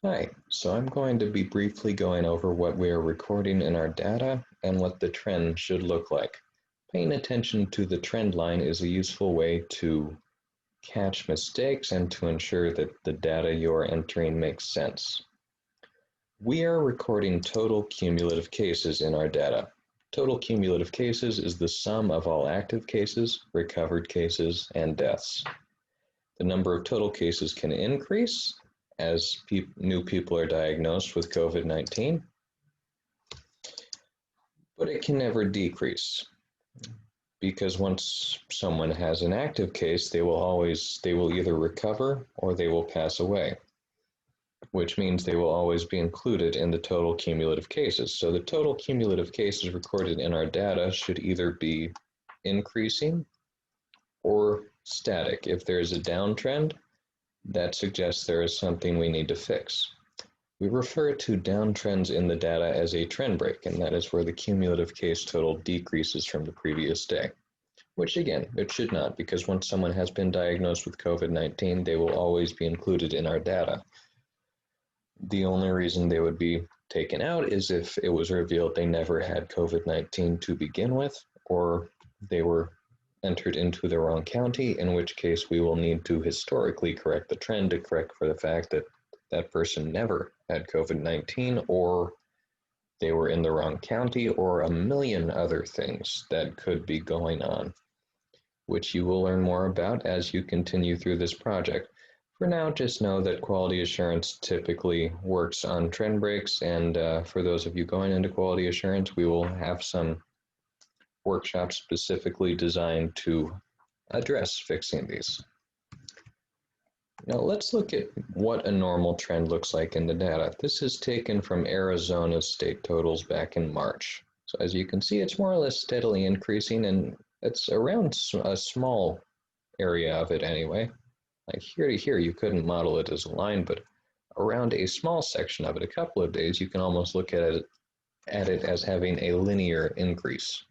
Hi, so I'm going to be briefly going over what we are recording in our data and what the trend should look like. Paying attention to the trend line is a useful way to catch mistakes and to ensure that the data you're entering makes sense. We are recording total cumulative cases in our data. Total cumulative cases is the sum of all active cases, recovered cases, and deaths. The number of total cases can increase as new people are diagnosed with COVID-19, but it can never decrease because once someone has an active case, they will either recover or they will pass away, which means they will always be included in the total cumulative cases. So the total cumulative cases recorded in our data should either be increasing or static. If there is a downtrend, that suggests there is something we need to fix. We refer to downtrends in the data as a trend break, and that is where the cumulative case total decreases from the previous day, which again, it should not, because once someone has been diagnosed with COVID-19, they will always be included in our data. The only reason they would be taken out is if it was revealed they never had COVID-19 to begin with, or they were entered into the wrong county, in which case we will need to historically correct the trend to correct for the fact that that person never had COVID-19, or they were in the wrong county, or a million other things that could be going on, which you will learn more about as you continue through this project. For now, just know that quality assurance typically works on trend breaks, and for those of you going into quality assurance, we will have some workshops specifically designed to address fixing these. Now let's look at what a normal trend looks like in the data. This is taken from Arizona's state totals back in March. So as you can see, it's more or less steadily increasing, and it's around a small area of it anyway. Like here to here, you couldn't model it as a line, but around a small section of it, a couple of days, you can almost look at it as having a linear increase.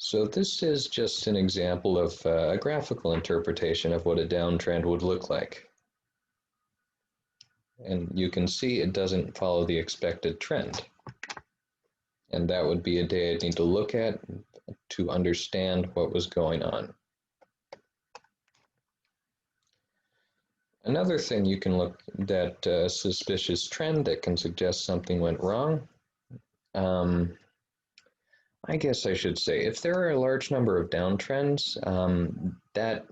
So this is just an example of a graphical interpretation of what a downtrend would look like. And you can see it doesn't follow the expected trend. And that would be a day I'd need to look at to understand what was going on. Another thing you can look at, a suspicious trend that can suggest something went wrong. I guess I should say, if there are a large number of downtrends, that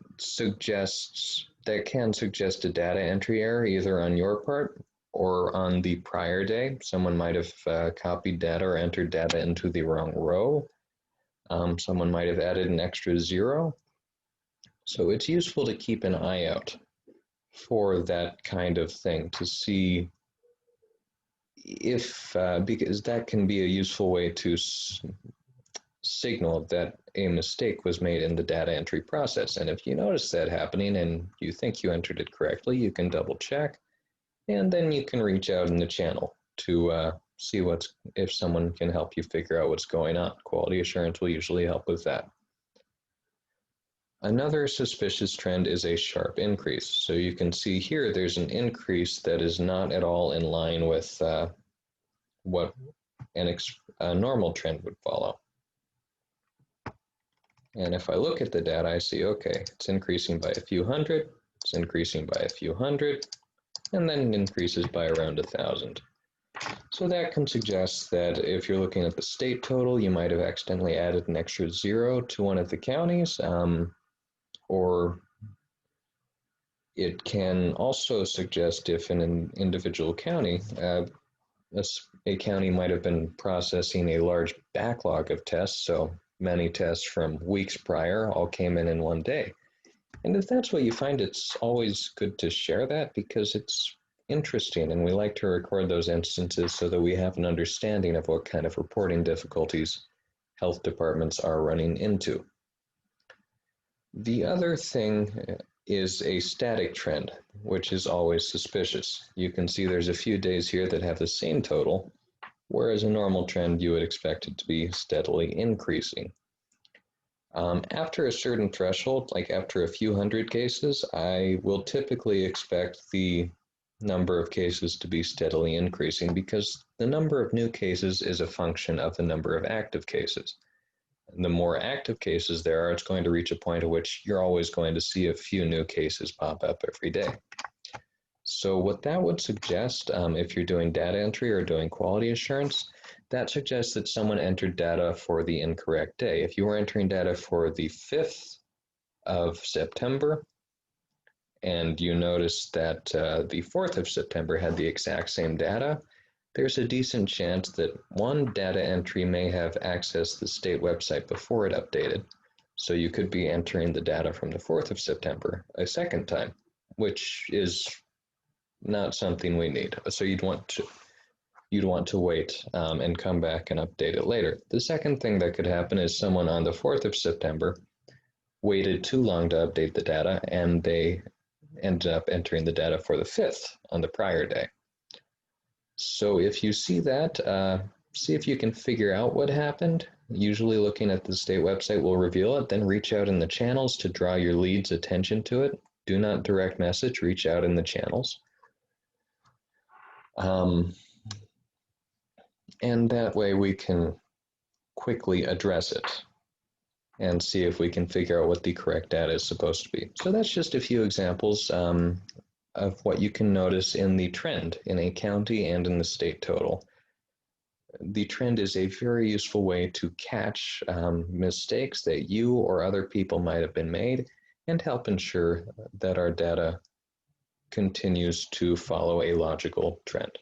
can suggest a data entry error either on your part or on the prior day. Someone might have copied data or entered data into the wrong row. Someone might have added an extra zero. So it's useful to keep an eye out for that kind of thing to see if, because that can be a useful way to signal that a mistake was made in the data entry process. And if you notice that happening and you think you entered it correctly, you can double check, and then you can reach out in the channel to see if someone can help you figure out what's going on. Quality assurance will usually help with that. Another suspicious trend is a sharp increase. So you can see here there's an increase that is not at all in line with what a normal trend would follow. And if I look at the data, I see, okay, it's increasing by a few hundred, it's increasing by a few hundred, and then it increases by around 1,000. So that can suggest that if you're looking at the state total, you might have accidentally added an extra zero to one of the counties, or it can also suggest if in an individual county, a county might have been processing a large backlog of tests, so many tests from weeks prior all came in one day. And if that's what you find, it's always good to share that because it's interesting, and we like to record those instances so that we have an understanding of what kind of reporting difficulties health departments are running into. The other thing is a static trend, which is always suspicious. You can see there's a few days here that have the same total, whereas a normal trend you would expect it to be steadily increasing. After a certain threshold, like after a few hundred cases, I will typically expect the number of cases to be steadily increasing because the number of new cases is a function of the number of active cases. And the more active cases there are, it's going to reach a point at which you're always going to see a few new cases pop up every day. So what that would suggest, if you're doing data entry or doing quality assurance, that suggests that someone entered data for the incorrect day. If you were entering data for the 5th of September, and you notice that the 4th of September had the exact same data, there's a decent chance that one data entry may have accessed the state website before it updated. So you could be entering the data from the 4th of September a second time, which is not something we need. So you'd want to wait and come back and update it later. The second thing that could happen is someone on the 4th of September waited too long to update the data, and they ended up entering the data for the 5th on the prior day. So if you see that, see if you can figure out what happened. Usually looking at the state website will reveal it. Then reach out in the channels to draw your lead's attention to it. Do not direct message, reach out in the channels. And that way we can quickly address it and see if we can figure out what the correct data is supposed to be. So that's just a few examples of what you can notice in the trend in a county and in the state total. The trend is a very useful way to catch mistakes that you or other people might have been made and help ensure that our data continues to follow a logical trend.